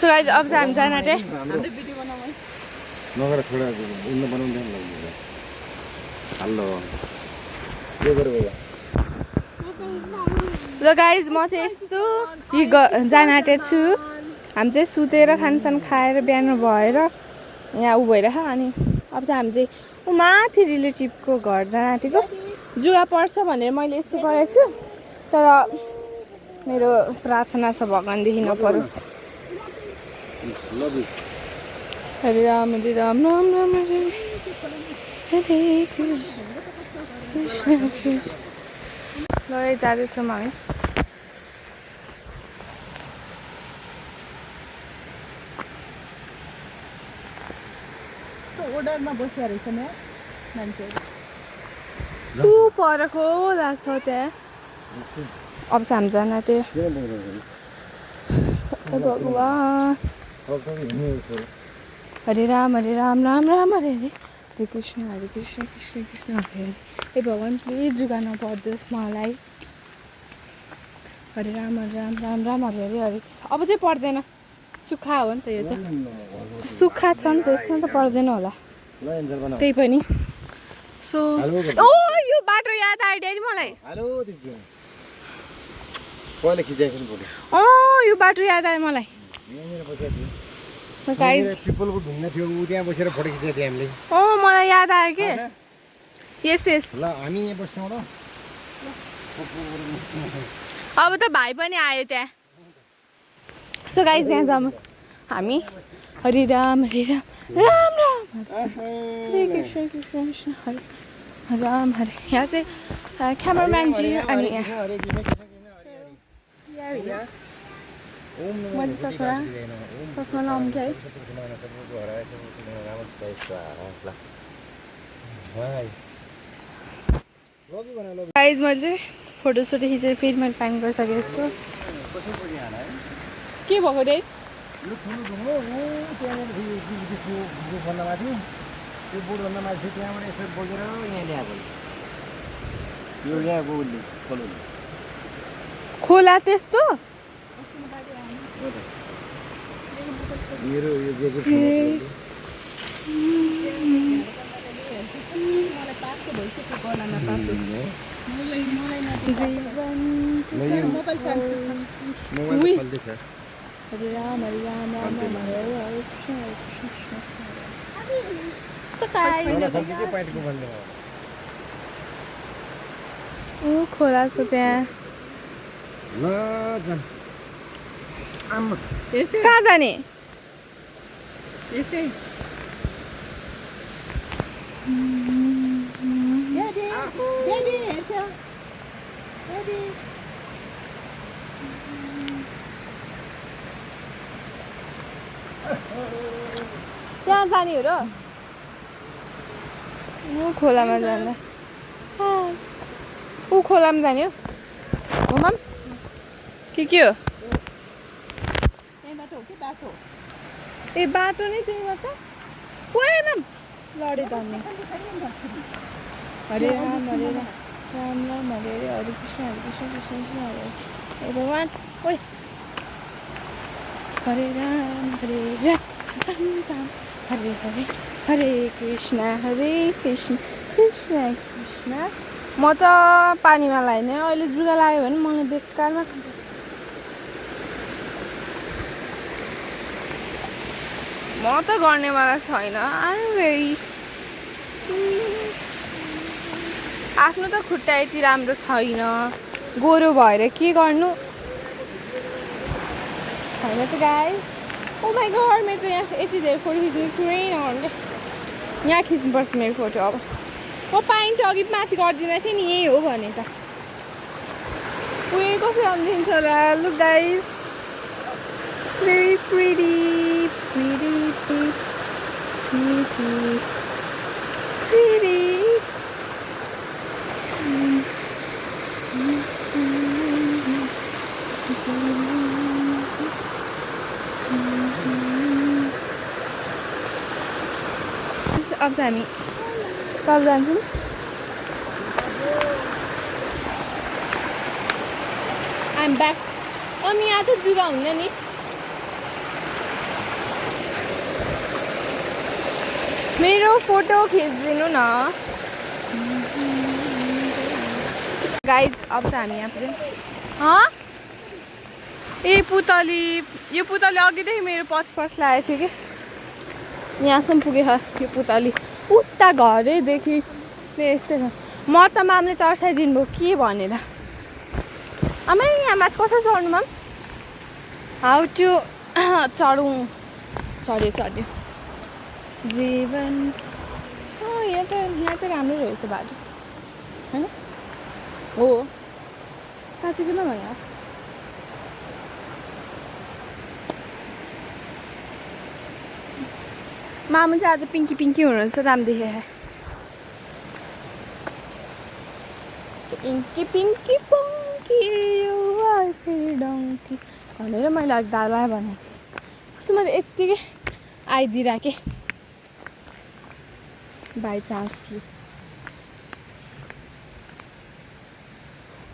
So guys अब चाहिँ हामी जान आँटे नगर छोडा उन्न बनाउँदै लाग्यो हल्लो के गरे भैया ल गाइस म चाहिँ यस्तो जान आँटेको छु हामी चाहिँ सुतेर खानसान खाएर बिहान भएर यहाँ उ भइरहेछ अनि अब चाहिँ हामी चाहिँ ऊ माथि रिलेटिभको घर जान आँटेको जुगा पर्छ भनेर मैले यस्तो गरेको छु तर मेरो प्रार्थना छ भगवानदेखि नपरोस् हरे राम राम राम हरे हरे कृष्ण कृष्ण ल जाँदैछौँ हामी ओडरमा बसेर रहेछ नि मान्छे तु परको लाग्छ त्यहाँ अब चाहिँ हामी जान आँट्यो भगवान् हरे राम राम राम हरे हरे हरे कृष्ण कृष्ण कृष्ण हरे हरे ए भगवान् प्लिज जुगा नपर्दोस् मलाई हरे राम राम राम हरे हरे हरे कृष्ण अब चाहिँ पर्दैन सुक्खा हो नि त यो चाहिँ सुक्खा छ नि त यसमा त पर्दैन होला त्यही पनि सो ओ यो बाटो याद आयो ड्याडी मलाई पहिले खिचाएको नि फोटो यो बाटो याद आयो मलाई गाइस पिपलको ढुङ्गा थियो उ त्यहाँ बसेर फोटो खिचेको थियो हामीले मलाई याद आयो के यस यस ल हामी यहाँ बस्छौँ र अब त भाइ पनि आयो त्यहाँ सो गाइस यहाँ जाऊँ हामी हरे राम राम राम हरे कृष्ण कृष्ण कृष्ण हरे राम हरे यहाँ चाहिँ क्यामराम्यानजी अनि मैले चस्मा लाउनु क्या है गाइस मैले चाहिँ फोटोसोटो खिचेर फेरि मैले प्लान गरिसकेँ यसको के भएको रे खोला त्यस्तो हरे राम राम राम हरे हरे कृष्ण कृष्ण खोला छ त्यहाँ कहाँ जाने त्यहाँ जाने हो र खोलामा जाँदा ऊ खोलामा जाने हो मम के हो ए बाटो नै त्यही बाटो ओए मम लडे धन्ने हरे राम राम राम हरे हरे हरे कृष्ण कृष्ण कृष्ण हरे हे भगवान् ओए हरे राम हरे राम हरे हरे हरे कृष्ण कृष्ण कृष्ण म त पानीमा लाग्यो नि अहिले जुगा लाग्यो भने मलाई बेकारमा म त गर्नेवाला छैन आई एम भेरी आफ्नो त खुट्टा यति राम्रो छैन गोरो भएर के गर्नु होइन त गाइस ओ माई गॉड मेरो त यहाँ यति धेरै फोटो खिच्ने कुरै नगर्नु यहाँ खिच्नुपर्छ मेरो फोटो अब म पाइन्ट अघि माथि गरिदिँदै थिएँ नि यही हो भने त उयो कसरी आउँदिन्छ होला look guys very pretty pretty pretty pretty अब चाहिँ हामी तल जान्छौँ आइम ब्याक अनि यहाँ त जुगा हुन्न नि फोटो खिचिदिनु न गाइज। अब त हामी यहाँ पुग्यौँ। ए पुतली, यो पुतली अघिदेखि मेरो पछि लागेको थियो कि यहाँसम्म पुगेछ यो पुतली। उता घरैदेखि यस्तै छ। म त मामले तर्साइदिनु भयो के भनेर। आमै यहाँ माथि कसरी चढ्नु माम? हाउ टु चढौँ। चढ्यो जीवन। यहाँ त राम्रो रहेछ बाटो होइन? हो साँच्चै किन भन्यो? मामु चाहिँ आज पिङ्की हुनुहुन्छ राम्रो देखेँ। पिङ्की पङ्की डङ्की भनेर मैले अघि दादालाई भनेको थिएँ। कस्तो मैले यत्तिकै आइदिइराखेँ बाई चान्सले।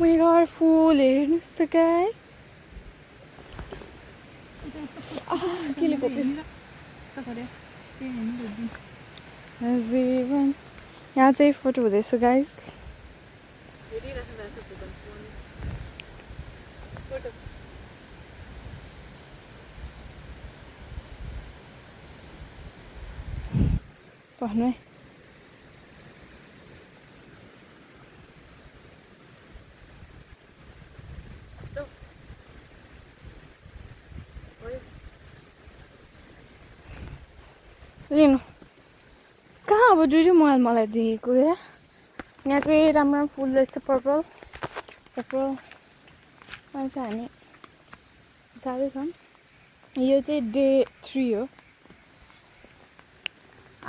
मेरो फुल हेर्नुहोस् त गाई। केले कोप्यो जीवन। यहाँ चाहिँ फोटो हुँदैछ गाइस। भन्नु है लिनु कहाँ अब दुइटै मोबाइल मलाई दिएको या। यहाँ चाहिँ राम्रो फुल रहेछ पर्पल अनि चाहिँ हामी जाँदैछौँ। यो चाहिँ डे 3 हो।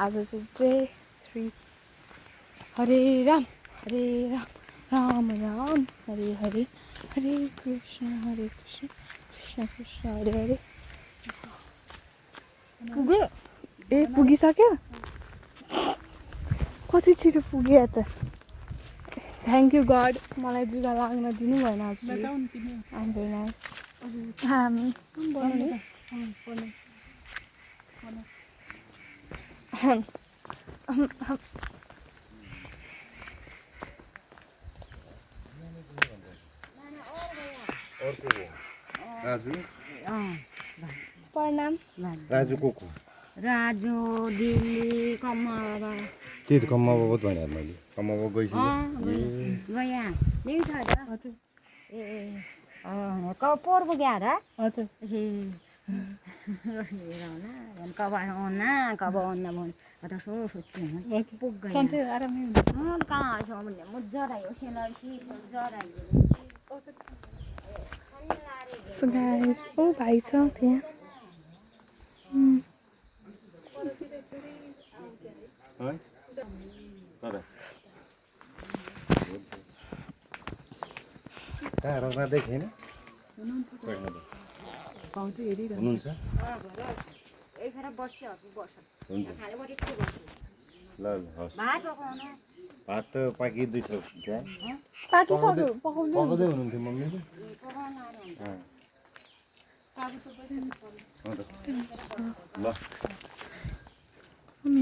आज चाहिँ डे 3। हरे राम राम राम हरे हरे हरे कृष्ण कृष्ण कृष्ण हरे हरे। पुग्यो? ए पुगिसक्यो? कति छिटो पुग्यो त। थ्याङ्क यू गड मलाई जुगा लाग्न दिनु भएन हजुर। I'm very nice. हामी राजु प्रणाम। राजु को राजु दिल्ली कम्मा बाबा त्यही त कम्मा बाबा भनेर मैले कम्मा बाबा गइसक्यो। गया यही छ त ए पोहोर पुग्यो र हजुर कब आउना भन् त सोच्छु पुग्छ सन्चै आरामै हुन्छ। कहाँ छ भने म जरायो सेलसी जरायो सो गाइस ओ भाइ छ त्यहाँ। कहाँ रङ्गा देखेन हुनुहुन्छ? यतिखेर बस्यो हुन्छ ल हस्। भात पकाउनु भात त पाकिँदैछ त्यहाँ पाकिसक्यो पकाउँदै पकाउँदै हुनुहुन्थ्यो मम्मी। ल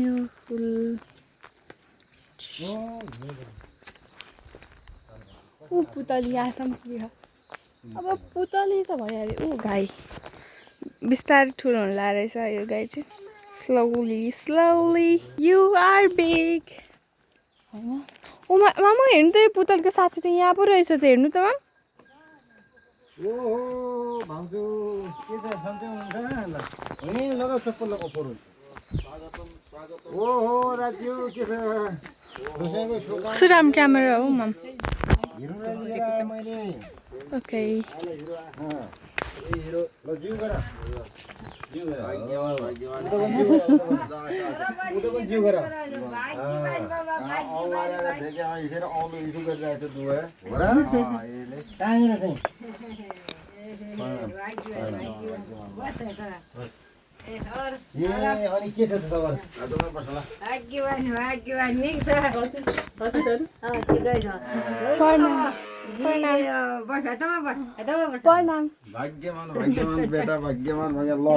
यो फुल ऊ पुतली यहाँसम्म पुग्यो। अब पुतली त भइहाल्यो। ऊ गाई बिस्तारै ठुलो हुनु लागेको रहेछ यो गाई चाहिँ। स्लोली यु आर बिग होइन। ऊ मामु हेर्नु त यो पुतलीको साथी त यहाँ पो रहेछ त हेर्नु त माम। ओहो भाउजू के छ सन्चै हुनुहुन्छ? हुने लगाउ चप्पल लगाउ पऱ्यो। ओहो राजु के छ? दसैँको शुभकामना। कस्तो राम्रो क्यामेरा हो माम। हिरोलाई लिएर आएँ मैले। ओके हिरो ल जिउ गर जिउ गर औलो इजु गरिरहेको थियो दुवै हो र कहाँनिर चाहिँ अनि के छ त सबर भाग्यमान बेटा भाग्यमान भयो। ल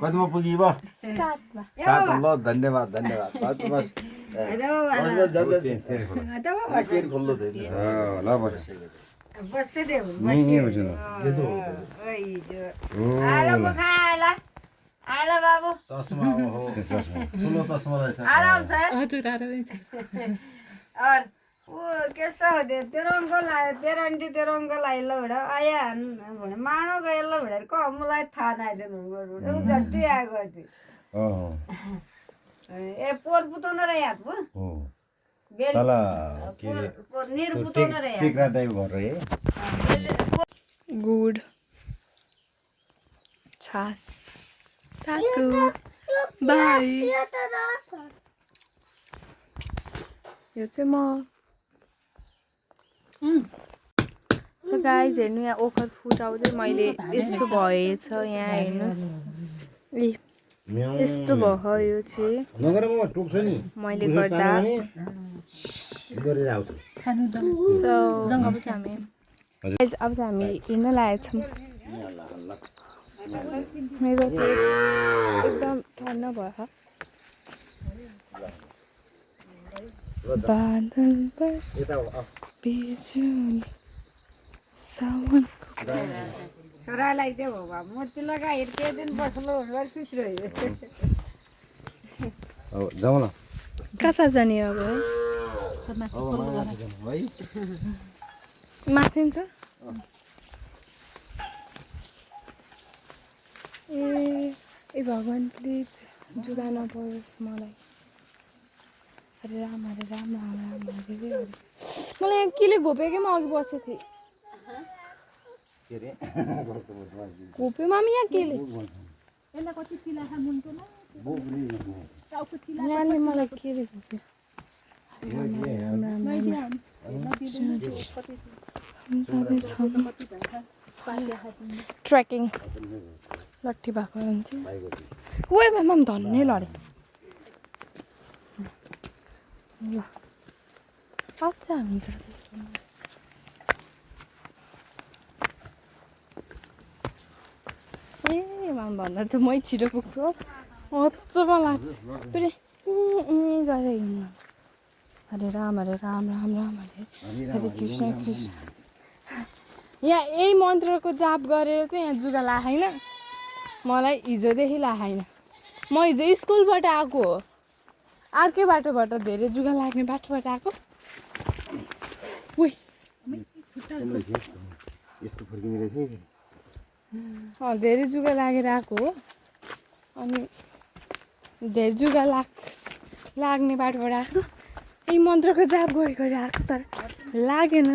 कतिमा पुगी भयो सातमा सात ल धन्यवाद धन्यवाद बस केयर खोल्लो थियो ल बस बस्दै नि बस आलो खाला आलो बाबु चस्मा हो ठुलो चस्मा रहेछ आराम छ हजुर आरामै छ और वो कैसा हो दे तेरा आंटी तेरा अंकल आई लो बड़ा आया बड़े मानो गए लो बड़े को मुलाय था ना दे नु बड़े वो जल्दी आ गए थे ए पोर पुतो न रे याद वो हो बेल तला के पोर नीर पुतो न रे याद टिका दाइ घर रे गुड छास सातु बाई यो चाहिँ म ल गाइज हेर्नु यहाँ ओखर फुटाउँदै मैले यस्तो भएछ यहाँ हेर्नुहोस् ए यस्तो भयो यो चाहिँ नगर म टोक्छु नि मैले गर्दा गरेर आउँछु खानु त सो अब चाहिँ हामी हिँड्न लागेछौँ मेरो पेट एकदम ठन्डा भयो बादल बस बिजुली साउनको छोरालाई चाहिँ हो बा मोची लगा हिर्के दिन बस्लो भर खुश रह्यो अब जाउँ ल कता जाने अब है माथि छ ए भगवान् प्लिज जुगा नपरोस् मलाई हरे राम हरे राम राम राम हरे हरे मलाई यहाँ केले घोप्यो कि म अघि बसेको थिएँ घोप्योमा पनि यहाँ केले यसलाई कति चिला खा मुन्टो न टाउको चिला यहाँले मलाई केले घोप्यो ट्रेकिङ लट्ठी भएको हुन्थ्यो ओए मामा पनि धन्नै लडे ल अब चाहिँ हामी जाँदैछौँ ए मामा भन्दा त मै छिटो पुग्छु मजामा लाग्छ फेरि गरेर हिँड्नु हरे राम राम राम हरे हरे कृष्ण कृष्ण यहाँ यही मन्त्रको जाप गरेर चाहिँ यहाँ जुगा लाखाइन मलाई हिजोदेखि लाखाइन म हिजो स्कुलबाट आएको हो अर्कै बाटोबाट धेरै जुगा लाग्ने बाटोबाट आएको धेरै जुगा लागेर आएको हो अनि धेरै जुगा लाग्ने बाटोबाट आएको यही मन्त्रको जाप गरी आएको तर लागेन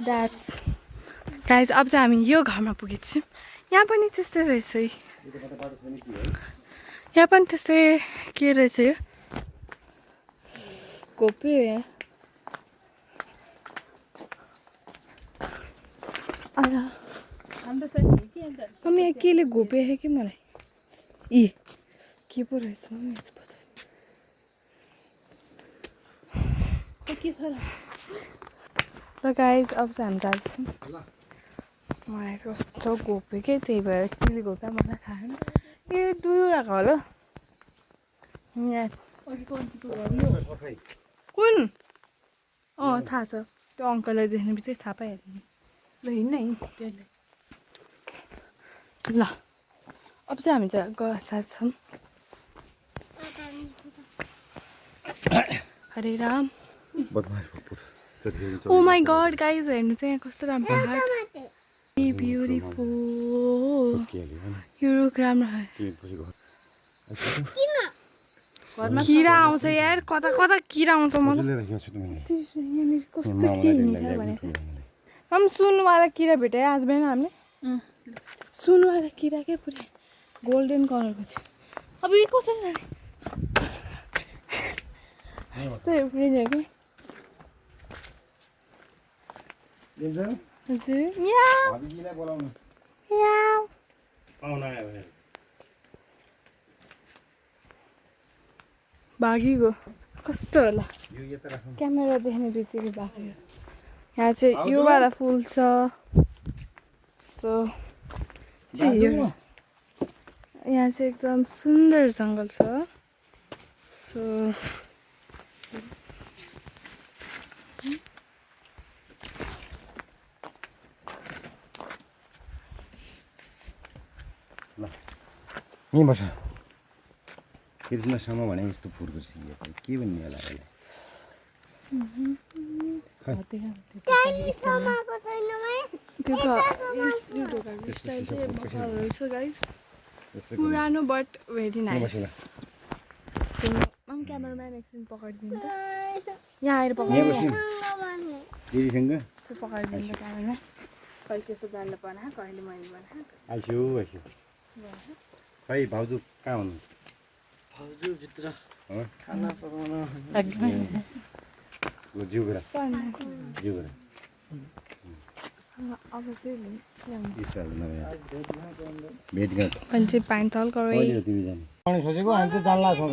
द्याट्स गाइज अब चाहिँ हामी यो घरमा पुगेको छौँ यहाँ पनि त्यस्तै रहेछ है यहाँ पनि त्यस्तै के रहेछ यो घोप्यो यहाँ हाम्रो साथी के अन्त मम्मी यहाँ केले घोप्यो है कि मलाई ए के पो रहेछ मम्मी के छ र ल गाइज अब चाहिँ हामी जान्छौँ मलाई कस्तो घोप्यो कि त्यही भएर केले घोप्यो मलाई थाहा छैन यो दुईवटाको होला यहाँ कुन थाहा छ त्यो अङ्कललाई देख्ने बित्तिकै थाहा पाइहाल्यो ल हिँड्न हिँड्ने ल अब चाहिँ हामी चाहिँ छौँ हरे राम ओ माई गड गाइज हेर्नु चाहिँ यहाँ कस्तो राम्रो पहाड ब्युटिफुल यो रुख राम्रो किरा आउँछ यार कता कता किरा आउँछ मलाई यहाँनिर कस्तो के हिँडेर भनेको हम सुनवाला किरा भेटायो आज बिहान हामीले सुनवाला किरा क्या पुरै गोल्डन कलरको थियो अब यो कसरी जाने यस्तो पुरै थियो कि हजुर म्याउ म्याउ भागीगयो कस्तो होला क्यामेरा देख्ने बित्तिकै भाग्यो यहाँ चाहिँ यो वाला फुल छ सो चाहिँ यहाँ चाहिँ एकदम सुन्दर जङ्गल छ सो यहीँ बस्छ क्रिसमससम्म भने यस्तो फुलको सिँगे के भन्ने होला यसलाई त्यो त भिडियोको स्टाइल चाहिँ बकालहरू छ गाइस पुरानो बट भेरी नाइस सो म क्यामेराम्यान एकछिन पकाइदिनु त यहाँ आएर पकाइदिनु दिदीसँग पकाइदिनु त क्यामेराम्यान कहिले त्यसो ब्रान्डले बना कहिले मैले बना आइसु खै भाउजू कहाँ हुनु भाउजू भित्र हो खाना पकाउन जिउ गरेर अब चाहिँ भेट गर अहिले चाहिँ पानी तल गरे तिमी जाने आउने सोचेको हामी त जान्ला छौँ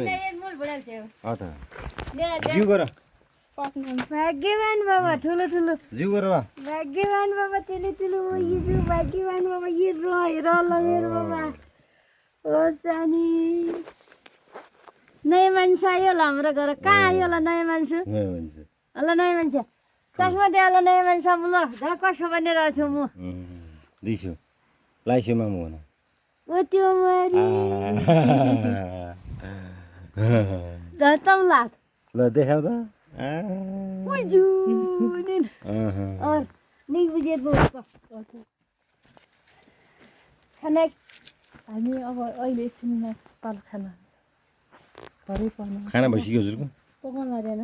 जिउ गर भाग्यवान बाबा ठुलो ठुलो जिउ गर भाग्यवान बाबा ठुलो ठुलो यो भाग्यवान बाबा यो र मेरो बाबा ओ सानी नयाँ मान्छे आयो होला हाम्रो घर कहाँ आयो होला नयाँ मान्छे होला नयाँ मान्छे चस्मा दियो होला नयाँ मान्छे ल झन् कसो बनिरहेको छु म 200 लाइसेमा म भन ओ त्यो मरी धतम लात ल देखाउ त उजु निन नि बुझेत बोल्छ खाना हामी अब अहिले एकछिन तल खाना भरै पर्नु खाना भइसक्यो हजुरको पकाउनु लाग्दैन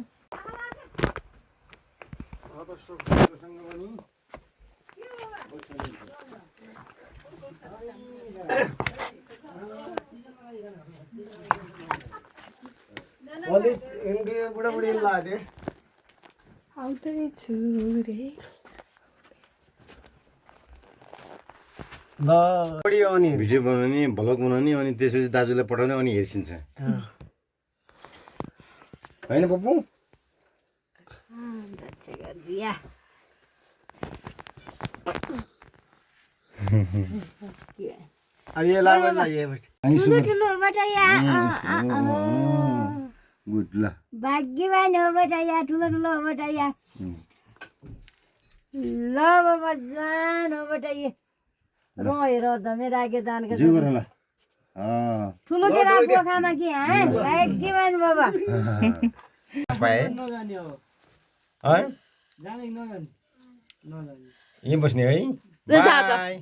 बुढाबुढी लादे आउँदैछु रे अनि भिडियो बनाउने भ्लग बनाउने अनि त्यसपछि दाजुलाई पठाउने अनि हेर्सिन्छ होइन पप्पु अब ये लागल ना ये ठुलो ठुलो बेटा गुड ल भाग्यवान हो बेटा यहाँ ठुलो ठुलो हो बेटा यहाँ ल बाबा जान हो बेटा ये हेर धमे राखे जानको जिउ गर ल ठुलो केरा पोखामा कि भाग्यवान बाबा पाए नजाने हो है जाने नजाने यहीँ बस्ने है बाई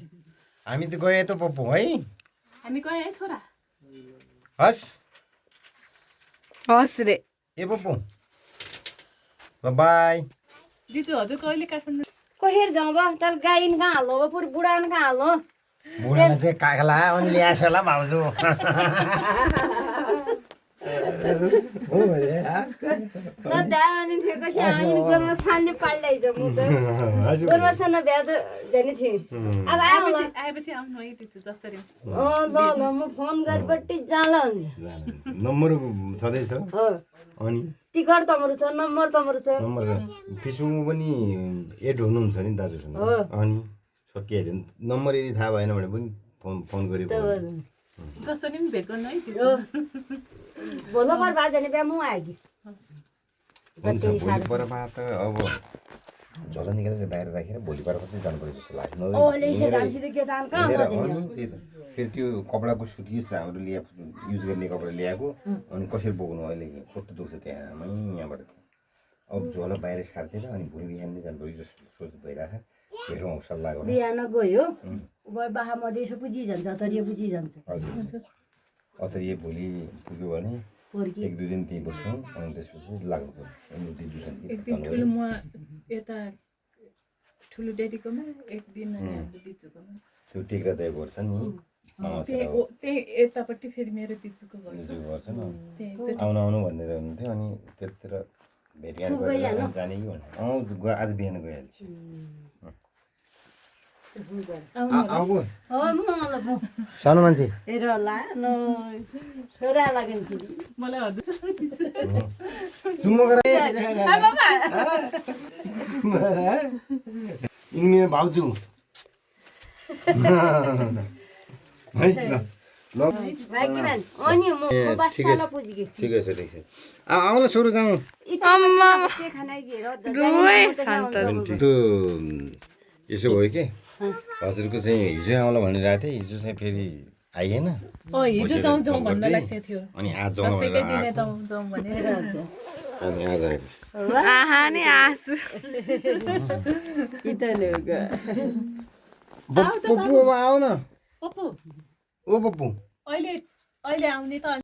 हामी त गए त पप्पु है हामी गए है छोरा हस् हस् रे ए पप्पु ल बाई दिजु हजुर कहिले काठमाडौँ कोहेर जाउँ बा तर गाइन कहाँ हाल्नु अब पुरै बुढान कहाँ हाल्नु बुढालाई चाहिँ कागला अनि ल्यास होला भाउजू सदा अनि थियो कसै हामी गोरुमा छान्ने पाल्दैछ म त गोरुमा छान्न भ्या त जाने थिएँ अब आयो होला आएपछि आउनु है दिजु जसरी ल ल म फोन गरिपट्टि जाला हुन्छ नम्बर छँदैछ हो अनि टिकट तमरो छ नम्बर तमरो छ नम्बर फेसबुकमा पनि एड हुनुहुन्छ नि दाजुसँग अनि सकिहाल्यो नि नम्बर यदि थाहा भएन भने पनि फोन गरे जसरी पनि भेट गर्नु है दिजु भोलो पर भए जाने बिहा म आयो कि हुन्छ भोलि पर्व त अब झोला निकालेर बाहिर राखेर भोलि पर्व चाहिँ जानु पर्यो जस्तो लाग्यो ओले यसो दामसित के दान कहाँ बजेन फेरि त्यो कपडाको सुटकेस हाम्रो युज गर्ने कपडा ल्याएको अनि कसरी बोक्नु अहिले कस्तो दुख्छ त्यहाँ यहाँबाट अब झोला बाहिर सार्दिएर अनि भोलि बिहान नै जानु पर्यो जस्तो सोच भइरहेको हेरौँ सल्लाह गरौँ बिहान गयो बाहा मधेस पुजी जान्छ तरिया पुजी जान्छ हजुर अथवा भोलि पुग्यो भने फर्की 1-2 दिन त्यहीँ बस्छौँ अनि त्यसपछि लाग्नु पर्यो अनि एक दिन ठुलो म यता ठुलो ड्याडीकोमा एक दिन हाम्रो दिजुकोमा त्यो टिक्रा तय गर्छ नि त्यही यतापट्टि फेरि मेरो दिजुको घर छ गर्छन् आउनु भन्दै हुनुहुन्थ्यो अनि त्यतिर भेटघाट गरेर जाने कि भनेर आज बिहान गइहाल्छु सानो मान्छे हेर होला छोरा लाग्छ मलाई हजुर चुम्मा गरेर यिनी मेरो भाउजू है ल ल अनि म बासाला पुजिगे ठिकै छ आउन सुरु जाउँ त्यो यसो भयो कि हजुरको चाहिँ हिजो आउला भनिरहेको थिएँ हिजो चाहिँ फेरि आइएन हिजो जाउँ जाउँ भन्न लागेको थियो अनि आज जाउँ भनेर दिने जाउँ जाउँ भनेर अनि आज आएको आहा नि आसु पप्पू आऊ न पप्पू ओ पप्पू अहिले आउने त अब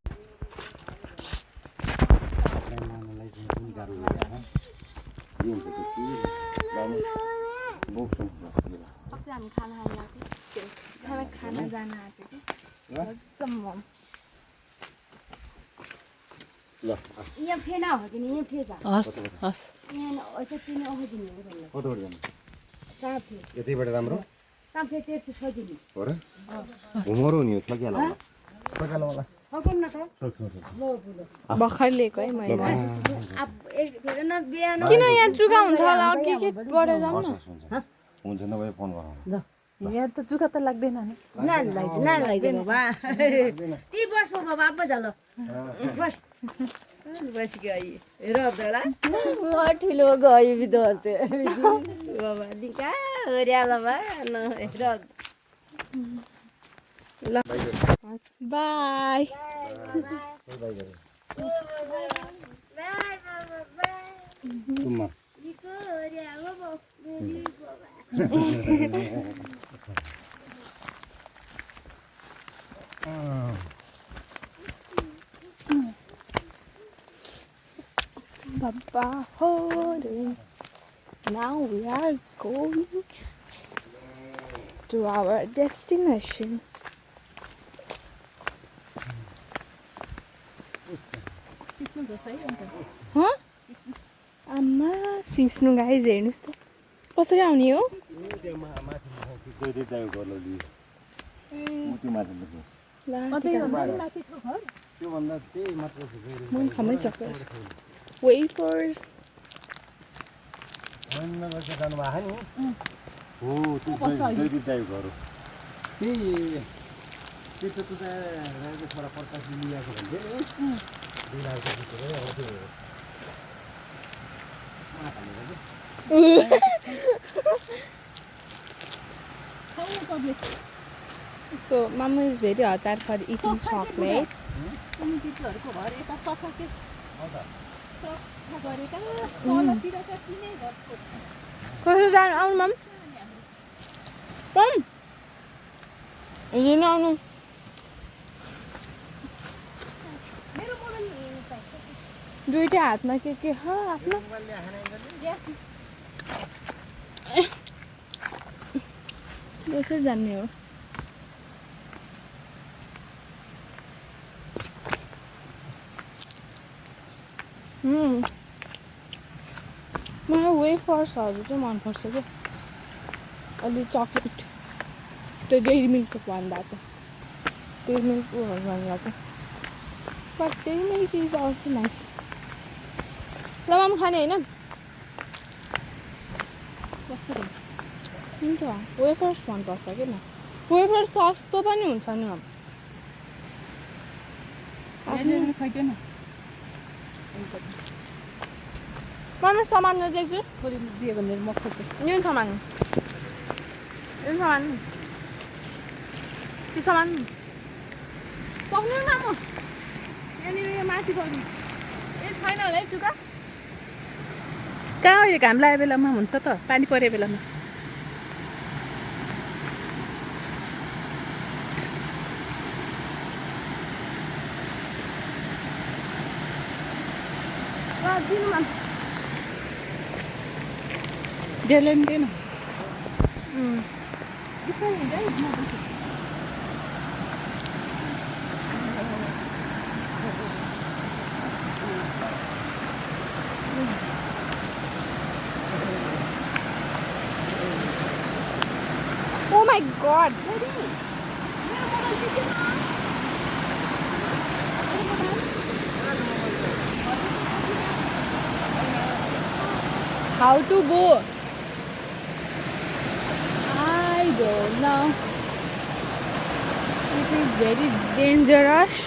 चाहिँ हामी खाना खान लाग्यो खाना जान आँटेको यहाँ फेना हो कि यहाँ फेजा हस् हस् यहाँ ऐसा तिनी अहजिनी हो भन्नु कताबाट जानु कहाँ फे यतैबाट राम्रो कहाँ फे तेर्छु सजिनी हो र घुमरो नि सकिहाल्ला होला सकिहाल्ला होला सकौँ न त भर्खर लिएको है मैले अब एक फेरि न बिहान किन यहाँ चुका हुन्छ होला के गरेर जाउँ न हुन्छ नभए फोन गरौँ यहाँ त चुका त लाग्दैन नि नान लाग्दैन बाबा ती बस बाबा अब झालो बस बस गई रोब्दला ठुलो गयो बिदोर्ते बाबा दिका ओर्याला बा न रोब ल by तुममा Baba holding. Now we are going to our destination. Huh? आमा सिस्नु गाइज हेर्नुहोस् त कसरी आउने हो खामै चक्कर wafers So Mama is very hot for eating chocolate. कसरी जानु आउनु मम मम हिँड्नु आउनु दुईटै हातमा के छ आफ्नो कसरी जाने हो मलाई वेफर्सहरू चाहिँ मनपर्छ क्या अलि चक्लेट त्यो डेरी मिल्क भन्दा त डेरी मिल्क भन्दा चाहिँ but dairy milk is also nice ल माम खाने होइन हुन्छ वेफर्स मनपर्छ कि म वेफर्स सस्तो पनि हुन्छ नि ममा सामान नदेख्छु थोरै दियो भने म खोज्छु यो सामान यो सामान त्यो सामान पक्नु न म यहाँनिर यो माथि गर्नु ए छैन होला है चुका कहाँ यो घाम लागेको बेलामा हुन्छ त पानी परेको बेलामा दिनु मा डेलो नि दिएन Oh my god! How to go? I don't know. It is very dangerous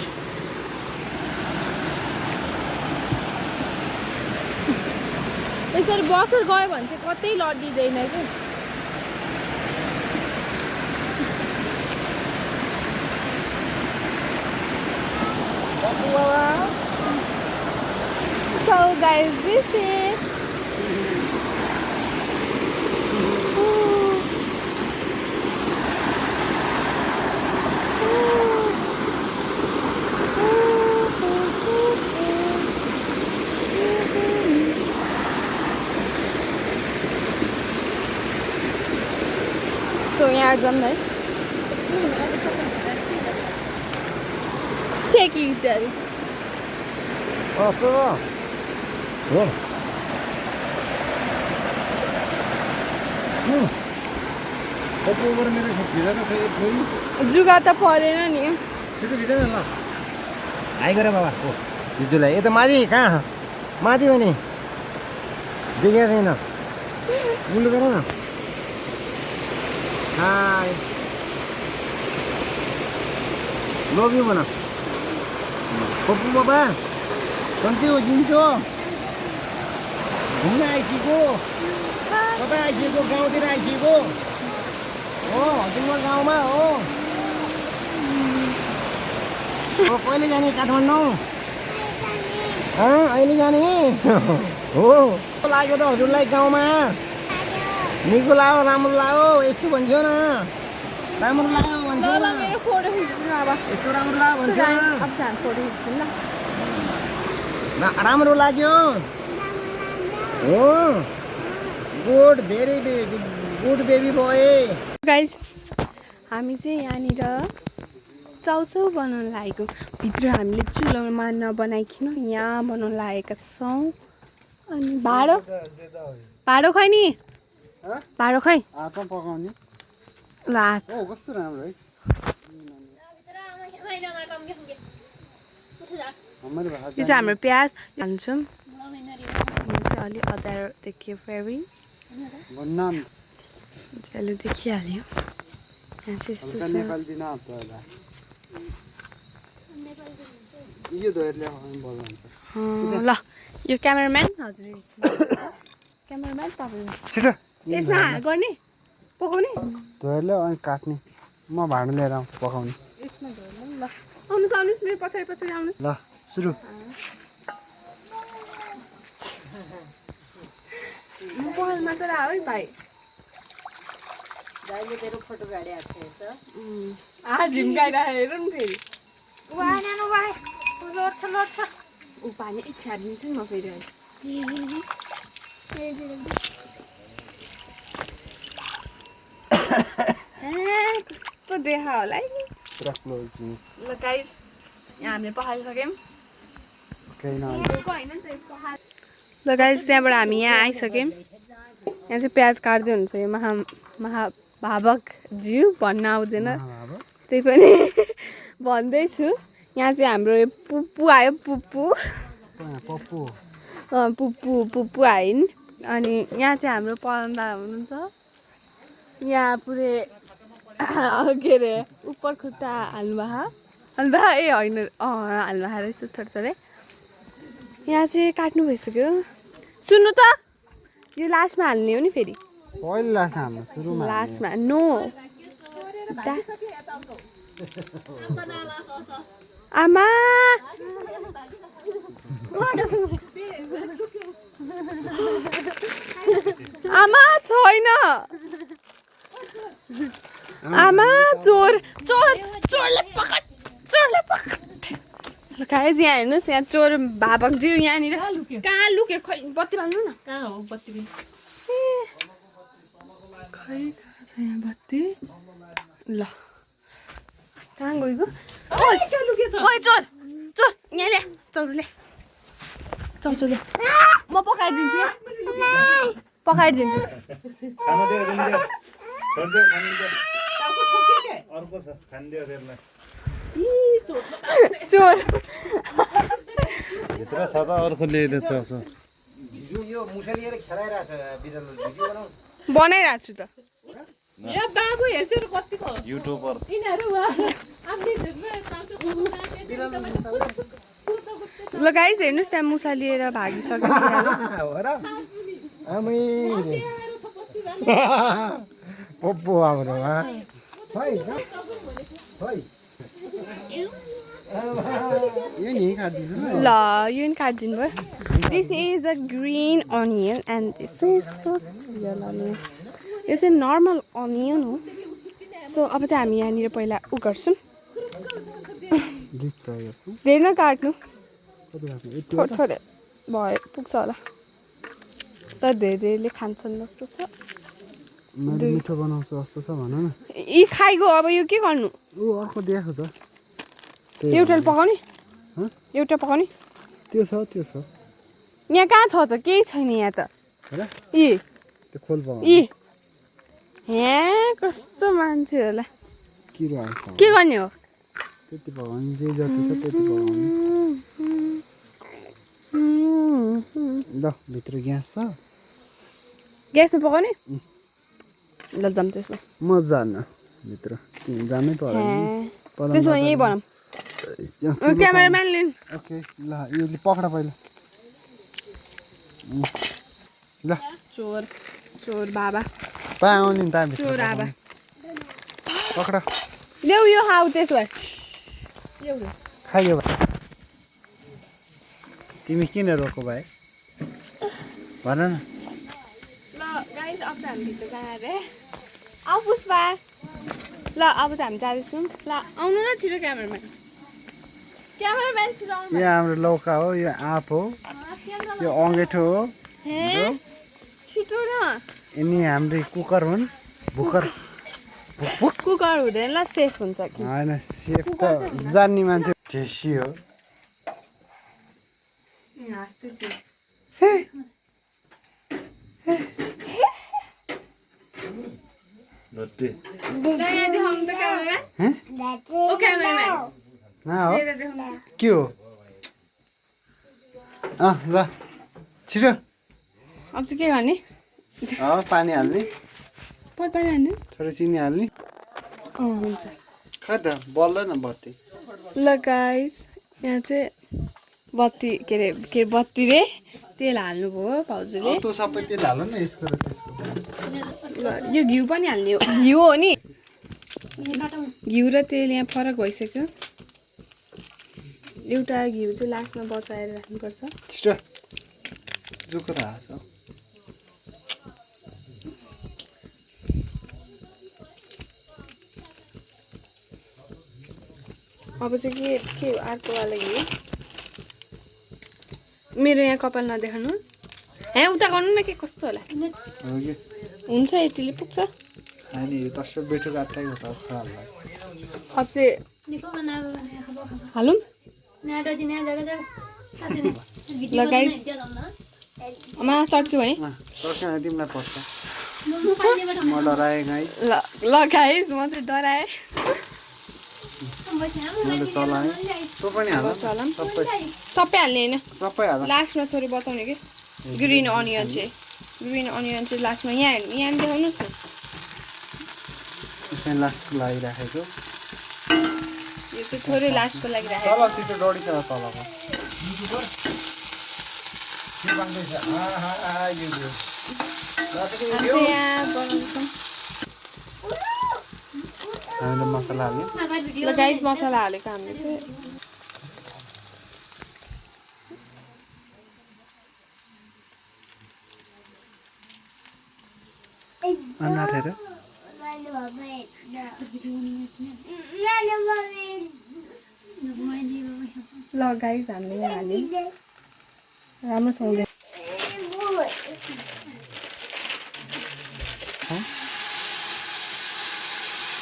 यसरी बसेर गयो भने चाहिँ कतै लडिँदैन कि So guys, this is so यहाँ जाऊँ है Take it, Daddy. जुगा त परेन नि हाई गर बाबा हो जिजुलाई यता माथि कहाँ माथि हो नि देखेको छैन मुन्डु गर न हाई लभ यु भन पप्पू बाबा कन्ती हो जिन्चो घुम्न आइसकेको कता आइसकेको गाउँतिर आइसकेको हो हजुरको गाउँमा हो कहिले जाने काठमाडौँ अहिले जाने हो लाग्यो त हजुरलाई गाउँमा निको लाग्यो राम्रो लाग्यो यस्तो भन्छौ न राम्रो लाग्यो भन्छौ न मेरो फोटो खिच्नु अब यस्तो राम्रो लाग्यो भन्छौ न अब चाहिँ फोटो खिच्नु ल राम्रो लाग्यो हो good very good baby boy guys हामी चाहिँ यहाँनिर चाउचाउ बनाउन लागेको भित्र हामीले चुलोमा नबनाइकन यहाँ बनाउन लागेका छौँ अनि भाँडो खै नि भाँडो खै हातमा पकाउने ल हात ओ कस्तो राम्रो है हाम्रो भाषा यो चाहिँ हाम्रो प्याज हाल्छौँ यो चाहिँ अलि अदर देखियो फेरि भन्नाम अहिले देखिहाल्यो यहाँ चाहिँ यस्तो हल्का छ नेपाली दिन आउँछ होला यो धोइरले बोल्नुहुन्छ ल यो क्यामेराम्यान हजुर क्यामेराम्यान तपाईँ छिटो यसमा गर्ने पकाउने धोइरले अनि काट्ने म भाँडो लिएर आउँछु पकाउने यसमा धोर्नु ल आउनुहोस् आउनुहोस् मेरो पछाडि पछाडि आउनुहोस् ल सुरु मोबाइलमा त है भाइ दाइले तेरो फोटो गाडिरहेको छ झिम्काइरहेको हेर नि फेरि लड्छ ऊ पानी इच्छा दिन्छु नि म फेरि कस्तो देखा होला है पुरा क्लोज ल गाइस यहाँ हामीले पखालिसक्यौँ केही न ल गाइस त्यहाँबाट हामी यहाँ आइसक्यौँ यहाँ चाहिँ प्याज काट्दै हुन्छ यो महाभावकज्यू भन्न आउँदैन त्यही पनि भन्दैछु यहाँ चाहिँ हाम्रो यो पुप्पू आयो पुप्पू पुप्पू आयो नि अनि यहाँ चाहिँ हाम्रो पलन्दा हुनुहुन्छ यहाँ पुरै के अरे उपर खुट्टा हाल्नुभएको ए होइन हाल्नुभएको रहेछ थोरै थोरै यहाँ चाहिँ काट्नु भइसक्यो सुन्नु त यो लास्टमा हाल्ने हो नि फेरि पहिलो लास्ट हाम्रो सुरुमा लास्टमा नो आमा आमा छैन आमा चोरले पकड गाइस यहाँ हेर्नुहोस् यहाँ चोर भावकज्यू यहाँनिर कहाँ लुक्यो खै बत्ती बाल्नु न कहाँ हो बत्ती बिल खै कहाँ छ यहाँ बत्ती ल कहाँ गएको ओइ चोर यहाँ ल्या चाउचाउ ल्या म पकाइदिन्छु खानु दियो छोड्दियो खानु दियो अर्को छ खानिदियो त्यसलाई चोर भित्र छ त अर्को ल्याइदिएछ यो मुसा लिएर खेलाइरहेछ बिरालो भिडियो बनाउ बनाइरहेको छु त यहाँ बाबु हेर्छ र कतिको युट्युबर यिनीहरू आफ्नै ल गाइस हेर्नुहोस् त्यहाँ मुसा लिएर भागिसक्यो हो र आमै पप्पु हाम्रो यो नि काटिदिन्छु ल यो नि काटिदिनु भयो this is a green onion and this is यो चाहिँ नर्मल अनियन हो सो अब चाहिँ हामी यहाँनिर पहिला उ गर्छौँ धेरै नकाट्नु थोरै थोरै भयो पुग्छ होला तर धेरै धेरैले खान्छन् जस्तो छ मैले मिठो बनाउँछु जस्तो छ भन न यी खाइगयो अब यो के गर्नु ऊ अर्को देखाएको त एउटा पकाउने एउटा पकाउने त्यो छ यहाँ कहाँ छ त केही छैन यहाँ त यी त्यो खोल पाउ यी यहाँ कस्तो मान्छे होला किरो आउँछ के गर्ने हो त्यति पकाउने जे जति छ त्यति पकाउने ल भित्र ग्यास छ ग्यासमा पकाउने ल जाउँ त्यसमा म जान्न भित्र तिमी जानै पर्यो त्यसमा यही बनाऊँ क्यामेराम्यान लिनु ओके ल यो पक्रा पहिला ल चोर चोर बाबा पाउने नि त चोर आबा पक्रा ल्याउ यो खाऊ त्यसलाई खाइदेऊ तिमी किन रोको भाइ भन न ल गाइस अब चाहिँ हामी भित्र जाने रे आऊ पुष्पा ल अब चाहिँ हामी जाँदैछौँ ल आउनु न छिटो क्यामेराम्यान छिटो आउनु यो हाम्रो लौका हो यो आँप हो यो अङ्गेठो हो हे छिटो न यिनी हाम्रै कुकर हुन् भुकर कुकर हुँदैन ल सेफ हुन्छ कि होइन सेफ त जान्ने मान्छे टेस्टी हो लट्टे के हो ल छिटो अब चाहिँ के गर्ने पानी हाल्ने पानी हाल्ने थोरै चिनी हाल्ने हुन्छ खै त बल्दैन बत्ती ल गाइस यहाँ चाहिँ बत्ती के अरे बत्ती रे तेल हाल्नुभयो भाउजूले तँ सबै तेल हाल न यसको र त्यसको ल यो घिउ पनि हाल्ने हो घिउ हो नि घिउ र तेल यहाँ फरक भइसक्यो एउटा घिउ चाहिँ लास्टमा बचाएर राख्नुपर्छ छिटो जुको हाल्छ अब चाहिँ के अर्कोवाला घिउ मेरो यहाँ कपाल नदेखाउनु हे उता गर्नु न के कस्तो होला हुन्छ यतिले पुग्छ होइन यो तस्तो बेठो काट्दै हो त खराब अब चाहिँ हालौँ ल गाइस आमा चट्क्यो है तिमीलाई पर्छ म डराएँ गाई ल गाइस म चाहिँ डराएँ मैले चलाएँ तँ पनि हाल चलाऊँ सबै सबै हाल्ने होइन सबै हाल लास्टमा थोरै बचाउने कि ग्रिन अनियन चाहिँ लास्टमा यहाँ देखाउनुहोस् न यसमा लास्टको लागि राखेको यो चाहिँ थोरै लास्टको लागि राखेको तल छिटो डढी छ तलको यहाँ बनाउँछौँ हामीले मसला हाल्यो ल गाइस मसला हालेको हामीले चाहिँ अनाथेर ल गाइस हामीले यहाँ हाल्यौँ राम्रोसँग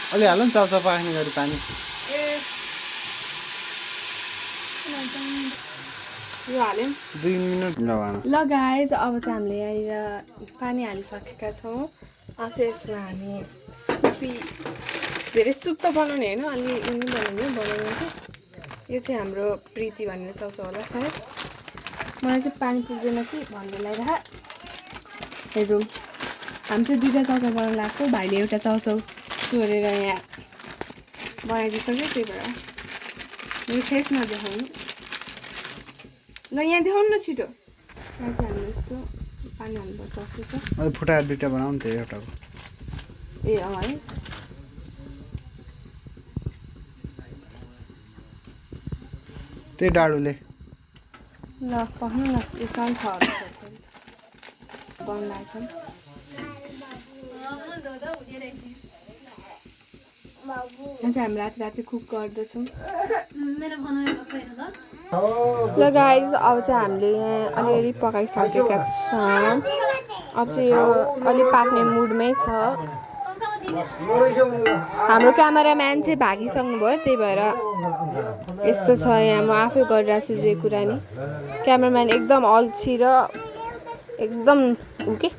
अलि हाल नि चाउचाउ पाक्ने गरी पानी यो हाल्यौँ 2 मिनट लगाउन ल गाइस अब चाहिँ हामीले यहाँनिर पानी हालिसकेका छौँ अब चाहिँ यसमा हामी सुपी धेरै सुप त बनाउने होइन अलि बनाउने चाहिँ यो चाहिँ हाम्रो प्रीति भन्ने चाउचाउ होला सायद मलाई चाहिँ पानी पुग्दैन कि भन्दै लगाइरह हेरौँ हामी चाहिँ 2टा चाउचाउ बनाउनु लाग्छ भाइले एउटा चाउचाउ चोरेर यहाँ बनाइदिइसक्यो त्यही भएर यो फेसमा देखाउनु ल यहाँ देखाउनु न छिटो यहाँ चाहिँ हामीले यस्तो पानी हाल्नुपर्छ जस्तो छ अहिले फुटाएर 2टा बनाउनु त्यो एउटाको ए है त्यही डाडुले ल पक्नु न यसमा छ बन्द लाग्छ यहाँ चाहिँ हामी राति कुक गर्दैछौँ ल गाइज अब चाहिँ हामीले यहाँ अलिअलि पकाइसकेका छौँ अब चाहिँ यो अलि पाक्ने मुडमै छ हाम्रो क्यामेराम्यान चाहिँ भागिसक्नुभयो त्यही भएर यस्तो छ यहाँ म आफै गरिरहेको छु जे कुरा नि क्यामेराम्यान एकदम अल्छी र एकदम ऊ के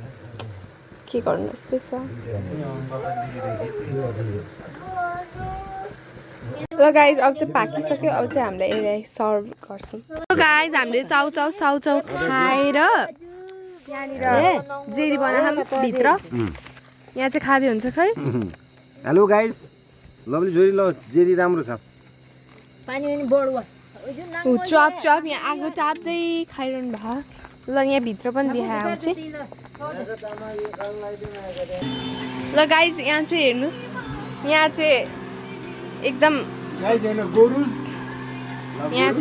गर्नु यस्तै छ ल गाइज अब चाहिँ पाकिसक्यो अब चाहिँ हामीलाई यसलाई सर्भ गर्छौँ गाइज हामीले चाउचाउ साउचाउ खाएर यहाँनिर जेरी बनाएँ भित्र यहाँ चाहिँ खाँदै हुन्छ खै हेलो गाइस लभली जोरी ल जेरी राम्रो छ चप चप यहाँ आगो ताप्दै खाइरहनु भएको ल यहाँ भित्र पनि देखाएको चाहिँ ल गाइज यहाँ चाहिँ हेर्नुहोस् यहाँ चाहिँ एकदम गाइस हैन गोरुज यहाँ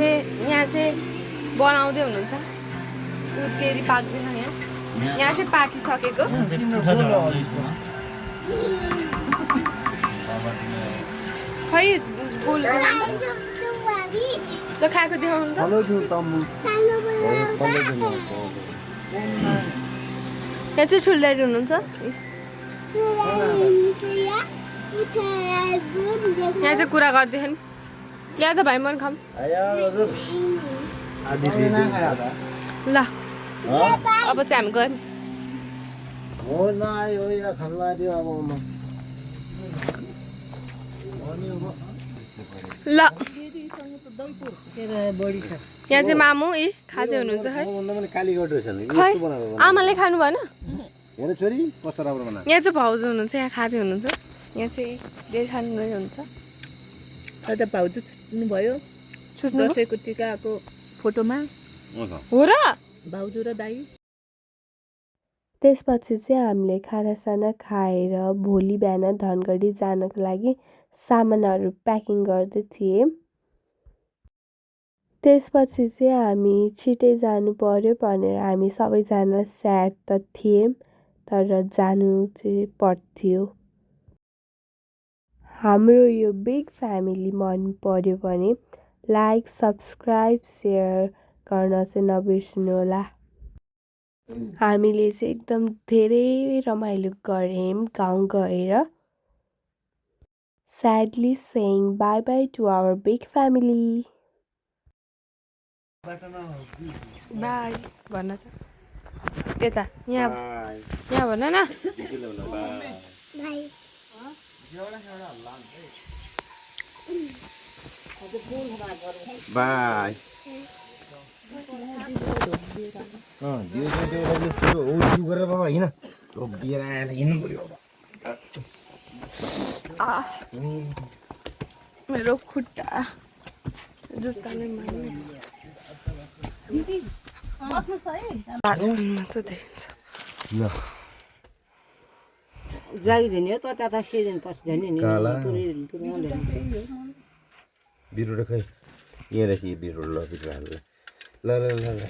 चाहिँ बनाउँदै हुनुहुन्छ ऊ चेरी पाक्दैछ यहाँ चाहिँ पाकिसकेको खै गोल ल खाएको देखाउनु त यहाँ चाहिँ ठुल्दारी हुनुहुन्छ यहाँ चाहिँ कुरा गर्दैछन् या त भाइ मन खाऊँ ल अब चाहिँ हामी गयौँ ल यहाँ चाहिँ मामु खाँदै हुनुहुन्छ है खै आमाले खानु भएन यहाँ चाहिँ भाउजू हुनुहुन्छ यहाँ खाँदै हुनुहुन्छ यहाँ चाहिँ धेरै खानु नै हुन्छ एउटा भाउजू छुट्नुभयो दसैँको टिकाको फोटोमा हो र भाउजू र दाई त्यसपछि चाहिँ हामीले खानासाना खाएर भोलि बिहान धनगढी जानको लागि सामानहरू प्याकिङ गर्दै थिएँ त्यसपछि चाहिँ हामी छिटै जानु पर्यो भनेर हामी सबैजना स्याड त थियौँ तर जानु चाहिँ पर्थ्यो हाम्रो यो बिग फ्यामिली मन पर्यो भने लाइक सब्सक्राइब सेयर गर्न चाहिँ नबिर्सिनु होला हामीले चाहिँ एकदम धेरै रमाइलो गऱ्यौँ गाउँ गएर sadly saying bye bye to our big family by भन्न त यता यहाँ भन न बाई गरेर बाबा हिँड ढोकिएर आएर हिँड्नु पर्यो मेरो खुट्टा जुत्ताले मार्ने मात्र देखिन्छ ल जागी झन् हो त सिजन पछि झन् नि बिरुवा खै यहाँ राखि बिरुवा ल बिरुवा हाल्नु ल ल ल ल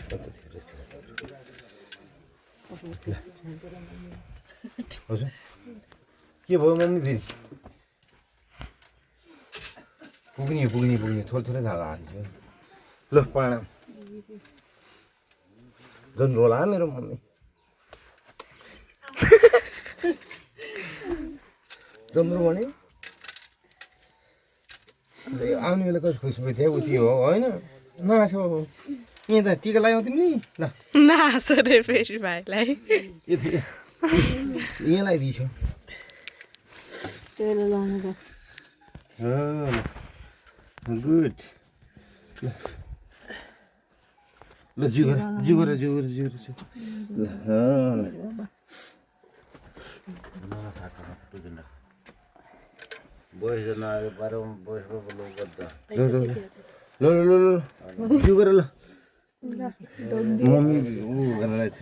हजुर के भयो मम्मी फेरि पुग्ने थोरै थोरै झाला हाल्छु ल प्रणाम झन् रोला मेरो मम्मी चन्द्र भन्यो आउने बेला कस्तो खुसी भयो थियो उति हो होइन नहाँसो यहाँ त टिका लगायौ तिमीले ल नहाँस रे फेरि भाइलाई यहाँ लगाइदिन्छु गुड ल जिउ गर ल ल यो गर ल मम्मी ऊ गर्न छ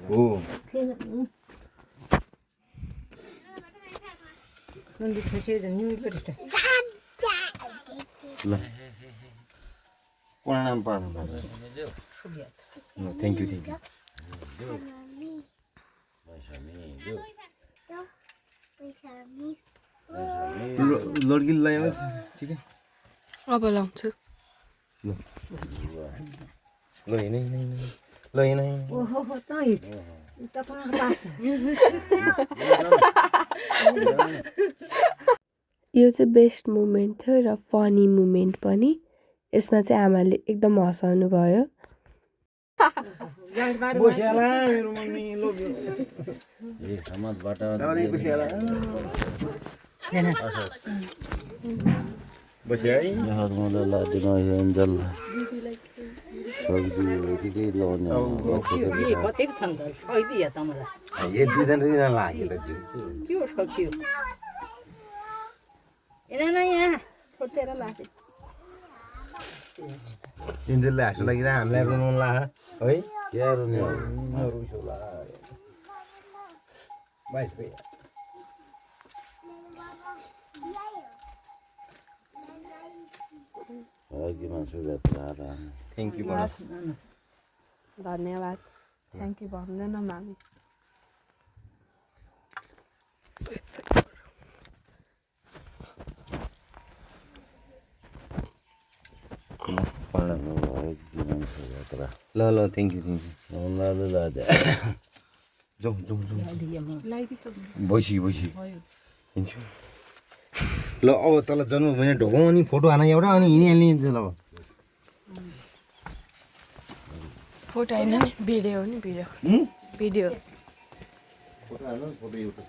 हो मुन्डु ठोसेर न्यु गरिस् ल प्रणाम प्रणाम थ्याङ्क यू लड्कीलाई ल्यायो ठिकै अब लाउँछु ल ल हिँड ल हिँड ओहो त हिट त पास यो चाहिँ बेस्ट मोमेन्ट थियो र फनी मोमेन्ट पनि यसमा चाहिँ आमाले एकदम हँसाउनु भयो बस्याला मेरो मम्मी लोग्यो बस्या है कति छन् त खइदिए त मलाई एक दुईजना लाग्यो त जिउ के सक्यो एना यहाँ छोडेर लासे इन्जेलले हाँस्नु लागि हामीलाई रुनु ला है क्या रुने रुसो ला बाइस भाइ थ्याङ्क यू धन्यवाद थ्याङ्क यू भन्दैन मामी ल ल थ्याङ्क यू जाउँ भइसक्यो हिँड्छु ल अब तल जन्म भने ढोकाउँ अनि फोटो हाना एउटा अनि हिँडिहाल्ने ल फोटो होइन नि भिडियो हो नि भिडियो फोटो हाल्नु फोटो एउटा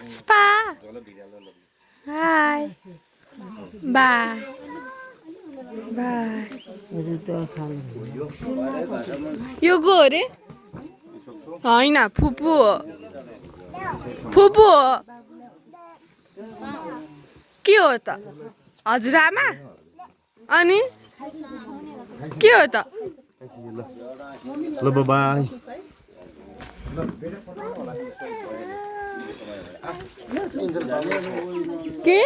स्पा हाय बाय बाय यो को अरे होइन फुपू हो के हो त हजुरआमा अनि के हो त ल बाई के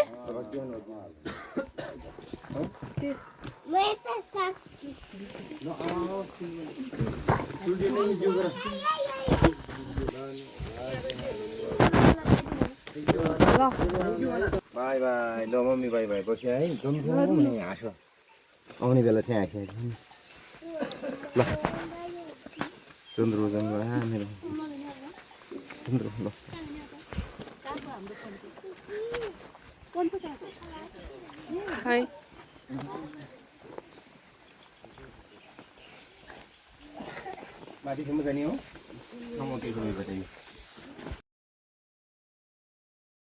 बाई बाई ल मम्मी बाई बाई बस्यो है जम्मै हाँस आउने बेला चाहिँ हाँस्यो ल चन्द्रो मेरो चन्द्रो ल हाय माथिसम्म जाने हो त्यसो भए